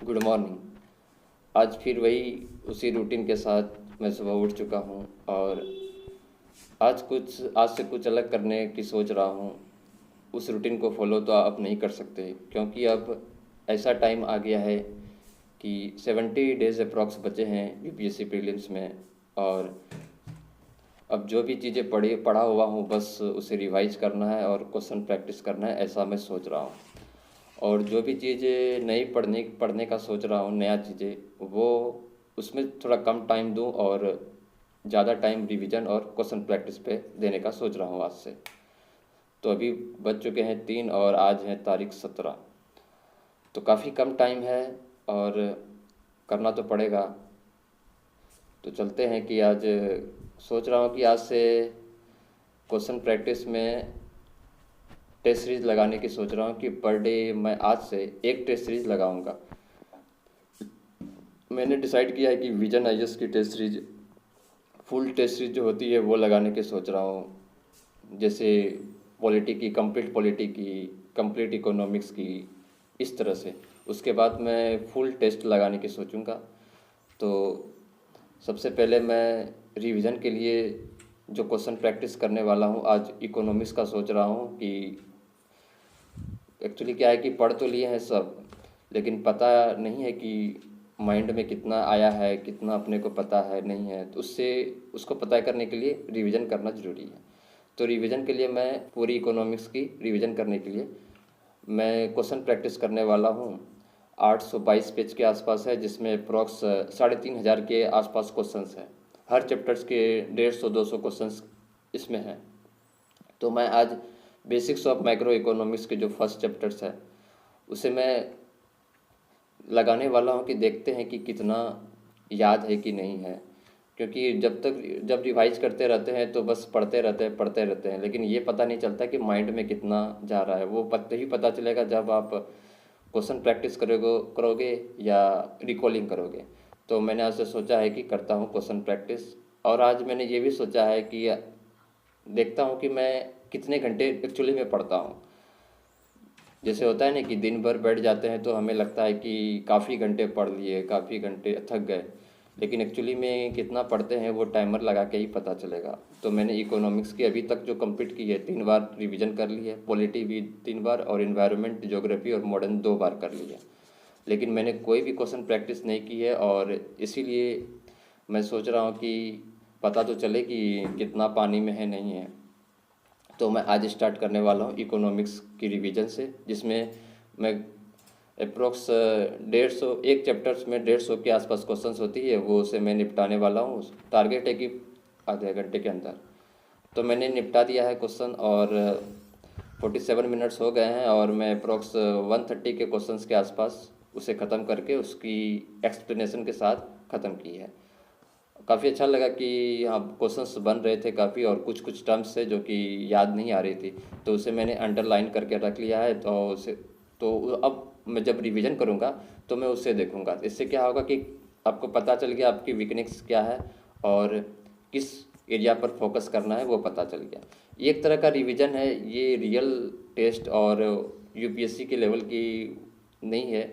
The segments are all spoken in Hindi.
Good morning. आज फिर वही उसी रूटीन के साथ मैं सुबह उठ चुका हूँ और आज से कुछ अलग करने की सोच रहा हूँ। उस रूटीन को फॉलो तो आप नहीं कर सकते क्योंकि अब ऐसा टाइम आ गया है कि 70 डेज अप्रॉक्स बचे हैं यूपीएससी प्रीलिम्स में। और अब जो भी चीज़ें पढ़ा हुआ हूँ बस उसे रिवाइज करना है और क्वेश्चन प्रैक्टिस करना है, ऐसा मैं सोच रहा हूँ। और जो भी चीज़ें नई पढ़ने पढ़ने का सोच रहा हूँ, नया चीज़ें, वो उसमें थोड़ा कम टाइम दूँ और ज़्यादा टाइम रिवीजन और क्वेश्चन प्रैक्टिस पे देने का सोच रहा हूँ आज से। तो अभी बज चुके हैं 3 और आज है तारीख 17। तो काफ़ी कम टाइम है और करना तो पड़ेगा। तो चलते हैं कि आज सोच रहा हूँ कि आज से क्वेश्चन प्रैक्टिस में टेस्ट सीरीज लगाने की सोच रहा हूँ कि पर डे मैं आज से एक टेस्ट सीरीज लगाऊंगा। मैंने डिसाइड किया है कि विजन आईएएस की test series, full test series जो होती है वो लगाने की सोच रहा हूँ। जैसे पॉलिटी की, कंप्लीट पॉलिटी की, कंप्लीट इकोनॉमिक्स की, इस तरह से। उसके बाद मैं फुल टेस्ट लगाने की सोचूंगा। तो सबसे पहले मैं रिवीजन के लिए जो क्वेश्चन प्रैक्टिस करने वाला हूँ, आज इकोनॉमिक्स का सोच रहा हूँ कि एक्चुअली क्या है कि पढ़ तो लिए हैं सब, लेकिन पता नहीं है कि माइंड में कितना आया है, कितना अपने को पता है नहीं है। तो उससे उसको पता करने के लिए रिवीजन करना ज़रूरी है। तो रिवीजन के लिए मैं पूरी इकोनॉमिक्स की रिवीजन करने के लिए मैं क्वेश्चन प्रैक्टिस करने वाला हूँ। 822 पेज के आसपास है, जिसमें अप्रॉक्स 3500 के आसपास क्वेश्चंस हैं। हर चैप्टर्स के 150-200 क्वेश्चंस इसमें हैं। तो मैं आज बेसिक्स ऑफ माइक्रो इकोनॉमिक्स के जो फर्स्ट चैप्टर्स है उसे मैं लगाने वाला हूँ कि देखते हैं कि कितना याद है कि नहीं है। क्योंकि जब रिवाइज करते रहते हैं तो बस पढ़ते रहते हैं, लेकिन ये पता नहीं चलता कि माइंड में कितना जा रहा है। वो ही पता चलेगा जब आप क्वेश्चन प्रैक्टिस करोगे या रिकॉलिंग करोगे। तो मैंने आज से सोचा है कि करता हूँ क्वेश्चन प्रैक्टिस। और आज मैंने ये भी सोचा है कि देखता हूँ कि मैं कितने घंटे एक्चुअली में पढ़ता हूँ। जैसे होता है ना कि दिन भर बैठ जाते हैं तो हमें लगता है कि काफ़ी घंटे पढ़ लिए, काफ़ी घंटे थक गए, लेकिन एक्चुअली में कितना पढ़ते हैं वो टाइमर लगा के ही पता चलेगा। तो मैंने इकोनॉमिक्स की अभी तक जो कंप्लीट की है 3 बार रिवीजन कर ली है, पॉलिटी भी 3 बार और इन्वायरमेंट, ज्योग्राफी और मॉडर्न 2 बार कर ली है। लेकिन मैंने कोई भी क्वेश्चन प्रैक्टिस नहीं की है और इसीलिए मैं सोच रहा हूँ कि पता तो चले कि कितना पानी में है नहीं है। तो मैं आज स्टार्ट करने वाला हूँ इकोनॉमिक्स की रिवीजन से, जिसमें मैं अप्रोक्स 150, एक चैप्टर्स में 150 के आसपास क्वेश्चंस होती है, वो उसे मैं निपटाने वाला हूँ। टारगेट है कि आधे घंटे के अंदर। तो मैंने निपटा दिया है क्वेश्चन और 47 मिनट्स हो गए हैं और मैं अप्रोक्स 130 के क्वेश्चंस के आसपास उसे ख़त्म करके उसकी एक्सप्लेनेशन के साथ ख़त्म की है। काफ़ी अच्छा लगा कि हाँ, क्वेश्चंस बन रहे थे काफ़ी, और कुछ कुछ टर्म्स थे जो कि याद नहीं आ रही थी, तो उसे मैंने अंडरलाइन करके रख लिया है। तो उसे तो अब मैं जब रिवीजन करूँगा तो मैं उससे देखूँगा। इससे क्या होगा कि आपको पता चल गया आपकी वीकनेस क्या है और किस एरिया पर फोकस करना है, वो पता चल गया। ये एक तरह का रिवीजन है, ये रियल टेस्ट और यूपीएससी के लेवल की नहीं है।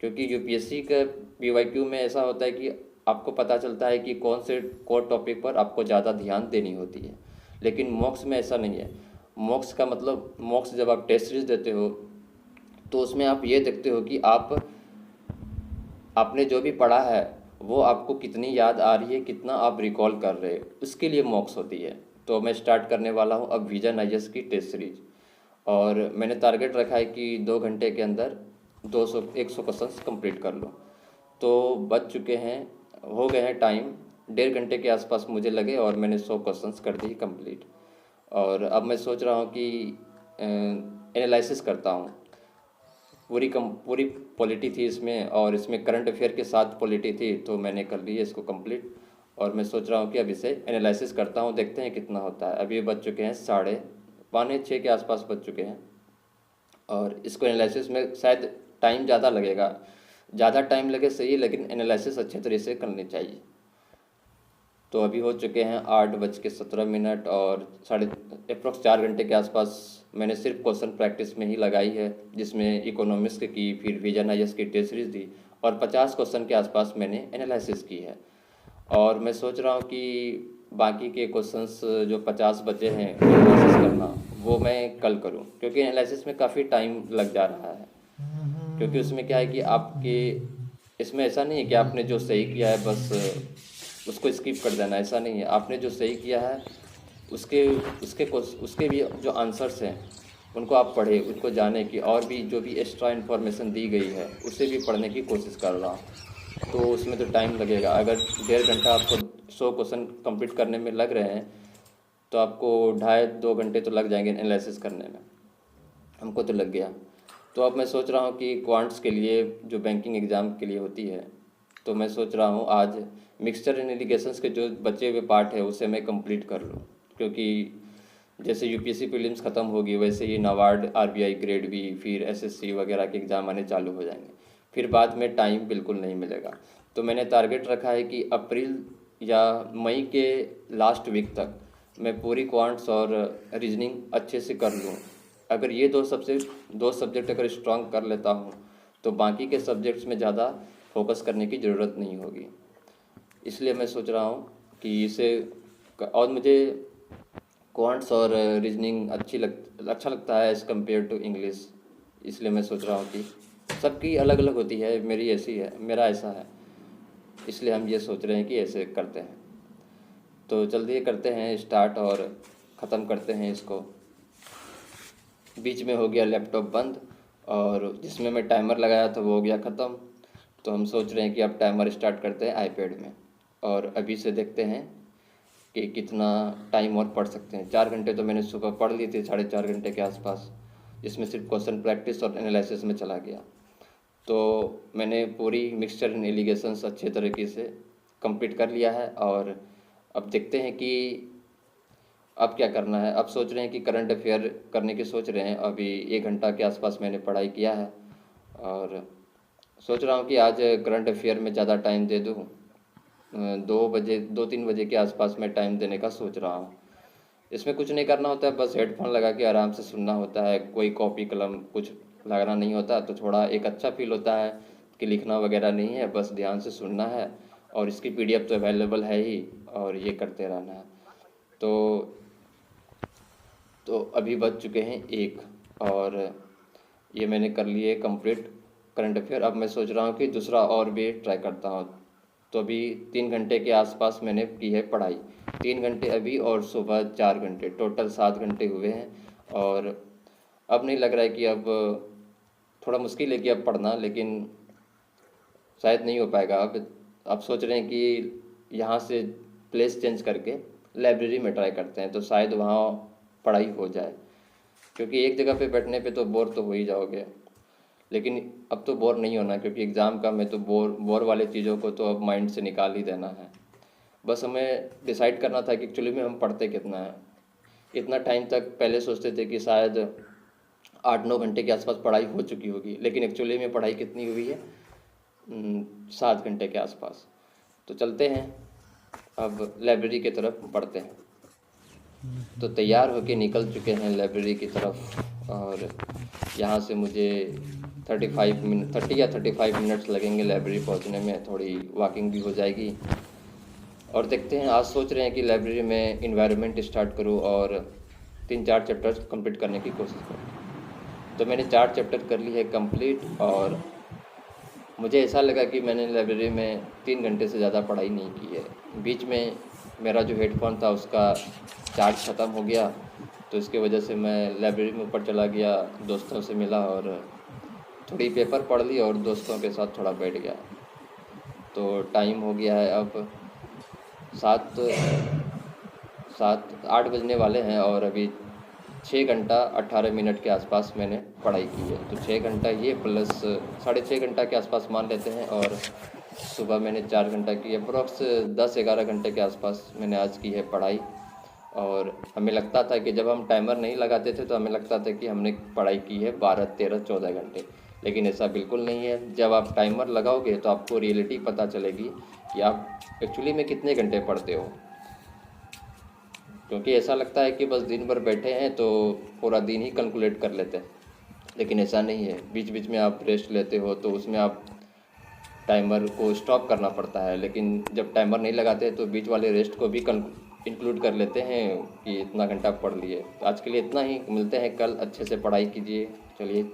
क्योंकि यूपीएससी का पीवाईक्यू में ऐसा होता है कि आपको पता चलता है कि कौन से कोर टॉपिक पर आपको ज़्यादा ध्यान देनी होती है, लेकिन मॉक्स में ऐसा नहीं है। मॉक्स का मतलब, मॉक्स जब आप टेस्ट सीरीज देते हो तो उसमें आप ये देखते हो कि आपने जो भी पढ़ा है वो आपको कितनी याद आ रही है, कितना आप रिकॉल कर रहे हो, उसके लिए मॉक्स होती है। तो मैं स्टार्ट करने वाला हूँ अब विजन आईएएस की टेस्ट सीरीज। और मैंने टारगेट रखा है कि 2 घंटे के अंदर 100 क्वेश्चंस कंप्लीट कर लो। तो बच चुके हैं, हो गए हैं टाइम, 1.5 घंटे के आसपास मुझे लगे और मैंने 100 क्वेश्चंस कर दिए कंप्लीट। और अब मैं सोच रहा हूँ कि एनालिसिस करता हूँ। पूरी पॉलिटी थी इसमें, और इसमें करंट अफेयर के साथ पॉलिटी थी, तो मैंने कर ली है इसको कंप्लीट। और मैं सोच रहा हूँ कि अब इसे एनालिसिस करता हूँ, देखते हैं कितना होता है। अभी बज चुके हैं 5:30 के आसपास बज चुके हैं। और इसको एनालिसिस में शायद टाइम ज़्यादा लगेगा, ज़्यादा टाइम लगे सही, लेकिन एनालिसिस अच्छे तरीके से करनी चाहिए। तो अभी हो चुके हैं 8:17 और साढ़े अप्रॉक्स 4 घंटे के आसपास मैंने सिर्फ क्वेश्चन प्रैक्टिस में ही लगाई है, जिसमें इकोनॉमिक्स की, फिर विजन आईएएस की टेस्ट सीरीज दी और 50 क्वेश्चन के आसपास मैंने एनालिसिस की है। और मैं सोच रहा हूँ कि बाकी के क्वेश्चंस जो 50 बचे हैं एनालिसिस करना, वो मैं कल करूँ, क्योंकि एनालिसिस में काफ़ी टाइम लग जा रहा है। क्योंकि उसमें क्या है कि आपके इसमें ऐसा नहीं है कि आपने जो सही किया है बस उसको स्किप कर देना, ऐसा नहीं है। आपने जो सही किया है उसके उसके भी जो आंसर्स हैं उनको आप पढ़े, उनको जाने की, और भी जो भी एक्स्ट्रा इन्फॉर्मेशन दी गई है उसे भी पढ़ने की कोशिश कर रहा हूँ। तो उसमें तो टाइम लगेगा। अगर 1.5 घंटा आपको 100 क्वेश्चन कंप्लीट करने में लग रहे हैं तो आपको 2.5-2 घंटे तो लग जाएंगे एनालिसिस करने में। हमको तो लग गया। तो अब मैं सोच रहा हूँ कि क्वांट्स के लिए, जो बैंकिंग एग्ज़ाम के लिए होती है, तो मैं सोच रहा हूँ आज मिक्सचर एंड इरिगेशंस के जो बचे हुए पार्ट है उसे मैं कंप्लीट कर लूँ। क्योंकि जैसे यूपीएससी प्रीलिम्स ख़त्म होगी, वैसे ही नाबार्ड, आरबीआई ग्रेड बी, फिर एसएससी वगैरह के एग्ज़ाम आने चालू हो जाएंगे। फिर बाद में टाइम बिल्कुल नहीं मिलेगा। तो मैंने टारगेट रखा है कि अप्रैल या मई के लास्ट वीक तक मैं पूरी क्वांट्स और रीजनिंग अच्छे से कर लूँ। अगर ये दो सब्जेक्ट अगर स्ट्रांग कर लेता हूँ तो बाकी के सब्जेक्ट्स में ज़्यादा फोकस करने की ज़रूरत नहीं होगी। इसलिए मैं सोच रहा हूँ कि और मुझे क्वांट्स और रीजनिंग अच्छा लगता है एज़ कम्पेयर टू इंग्लिश। इसलिए मैं सोच रहा हूँ कि सबकी अलग अलग होती है, मेरी ऐसी है, मेरा ऐसा है, इसलिए हम ये सोच रहे हैं कि ऐसे करते हैं। तो जल्दी करते हैं स्टार्ट और ख़त्म करते हैं इसको। बीच में हो गया लैपटॉप बंद और जिसमें मैं टाइमर लगाया था वो हो गया ख़त्म। तो हम सोच रहे हैं कि अब टाइमर स्टार्ट करते हैं आईपैड में और अभी से देखते हैं कि कितना टाइम और पढ़ सकते हैं। 4 घंटे तो मैंने सुबह पढ़ ली थी, 4.5 घंटे के आसपास, जिसमें सिर्फ क्वेश्चन प्रैक्टिस और एनालिसिस में चला गया। तो मैंने पूरी मिक्सचर एंड एलिगेशंस अच्छे तरीके से कंप्लीट कर लिया है और अब देखते हैं कि अब क्या करना है। अब सोच रहे हैं कि करंट अफेयर करने की सोच रहे हैं। अभी 1 घंटा के आसपास मैंने पढ़ाई किया है और सोच रहा हूँ कि आज करंट अफेयर में ज़्यादा टाइम दे दूँ। 2-3 बजे के आसपास मैं टाइम देने का सोच रहा हूँ। इसमें कुछ नहीं करना होता है, बस हेडफोन लगा के आराम से सुनना होता है, कोई कॉपी कलम कुछ लगाना नहीं होता। तो थोड़ा एक अच्छा फील होता है कि लिखना वगैरह नहीं है, बस ध्यान से सुनना है और इसकी पीडीएफ तो अवेलेबल है ही और ये करते रहना है। तो अभी बज चुके हैं 1 और ये मैंने कर लिए कंप्लीट करंट अफेयर। अब मैं सोच रहा हूँ कि दूसरा और भी ट्राई करता हूँ। तो अभी 3 घंटे के आसपास मैंने की है पढ़ाई, 3 घंटे अभी और सुबह 4 घंटे, टोटल 7 घंटे हुए हैं। और अब नहीं लग रहा है कि अब थोड़ा मुश्किल है कि अब पढ़ना, लेकिन शायद नहीं हो पाएगा। अब सोच रहे हैं कि यहाँ से प्लेस चेंज करके लाइब्रेरी में ट्राई करते हैं, तो शायद वहाँ पढ़ाई हो जाए। क्योंकि एक जगह पे बैठने पे तो बोर तो हो ही जाओगे, लेकिन अब तो बोर नहीं होना, क्योंकि एग्ज़ाम का में तो बोर वाले चीज़ों को तो अब माइंड से निकाल ही देना है। बस हमें डिसाइड करना था कि एक्चुअली में हम पढ़ते कितना है। इतना टाइम तक पहले सोचते थे कि शायद 8-9 घंटे के आसपास पढ़ाई हो चुकी होगी, लेकिन एक्चुअली में पढ़ाई कितनी हुई है, 7 घंटे के आसपास। तो चलते हैं अब लाइब्रेरी की तरफ पढ़ते हैं। तो तैयार होके निकल चुके हैं लाइब्रेरी की तरफ और यहाँ से मुझे 30 या 35 मिनट्स लगेंगे लाइब्रेरी पहुँचने में। थोड़ी वॉकिंग भी हो जाएगी और देखते हैं। आज सोच रहे हैं कि लाइब्रेरी में इन्वायरमेंट स्टार्ट करूँ और 3-4 चैप्टर्स कंप्लीट करने की कोशिश करूँ। तो मैंने 4 चैप्टर कर ली है कंप्लीट और मुझे ऐसा लगा कि मैंने लाइब्रेरी में 3 घंटे से ज़्यादा पढ़ाई नहीं की है। बीच में मेरा जो हेडफोन था उसका चार्ज ख़त्म हो गया, तो इसके वजह से मैं लाइब्रेरी में ऊपर चला गया, दोस्तों से मिला और थोड़ी पेपर पढ़ ली और दोस्तों के साथ थोड़ा बैठ गया। तो टाइम हो गया है अब 8 बजने वाले हैं और अभी 6 घंटा 18 मिनट के आसपास मैंने पढ़ाई की है। तो 6 घंटा ये प्लस 6.5 घंटा के आसपास मान लेते हैं और सुबह मैंने 4 घंटा की, अप्रॉक्स 10-11 घंटे के आसपास मैंने आज की है पढ़ाई। और हमें लगता था कि जब हम टाइमर नहीं लगाते थे तो हमें लगता था कि हमने पढ़ाई की है 12, 13, 14 घंटे, लेकिन ऐसा बिल्कुल नहीं है। जब आप टाइमर लगाओगे तो आपको रियलिटी पता चलेगी कि आप एक्चुअली में कितने घंटे पढ़ते हो। क्योंकि ऐसा लगता है कि बस दिन भर बैठे हैं तो पूरा दिन ही कैलकुलेट कर लेते हैं, लेकिन ऐसा नहीं है। बीच बीच में आप रेस्ट लेते हो तो उसमें आप टाइमर को स्टॉप करना पड़ता है, लेकिन जब टाइमर नहीं लगाते तो बीच वाले रेस्ट को भी इंक्लूड कर लेते हैं कि इतना घंटा पढ़ लिए। तो आज के लिए इतना ही, मिलते हैं कल, अच्छे से पढ़ाई कीजिए। चलिए।